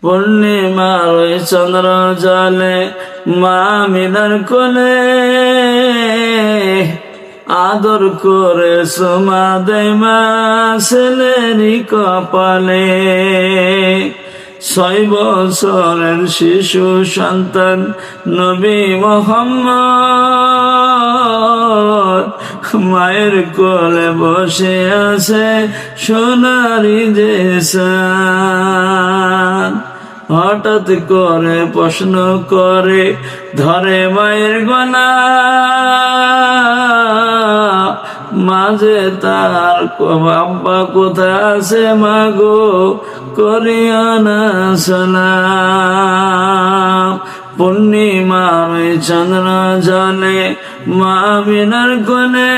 পূর্ণিমার ওই চন্দ্র জলে মা আমিনার কোলে আদর করে সুমা দেয় মা ছেলেরই কপালে। 6 বছরের শিশু সন্তান নবী মুহাম্মদ মায়ের কোলে বসে আছে সোনারি যে চাঁদ। হঠাৎ করে প্রশ্ন করে ধরে মায়ের গলা, মাঝে তার আব্বা কোথায় আছে মাগো করিও না সালাম। পূর্ণিমার ওই চন্দ্র জলে মা আমিনার কোলে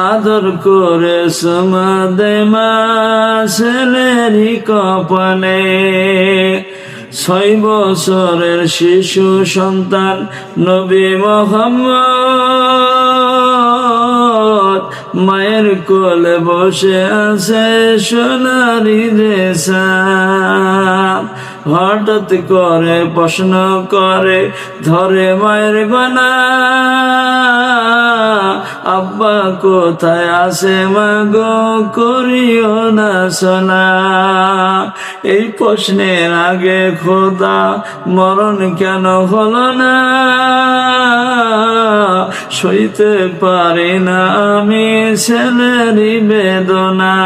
আদর করে সুমা দেয় মা ছেলেরই কপালে। 6 বছরের শিশু সন্তান নবী মুহাম্মদ মায়ের কোলে বসে আছে সোনারি যে চাঁদ। হঠাৎ করে প্রশ্ন করে ধরে মায়ের গলা, আব্বা কোথায় আছে মাগো করিও না সালাম। এই প্রশ্নের আগে খোদা মরণ কেন হলো না, সইতে পারি না আমি ছেলেরই বেদনা।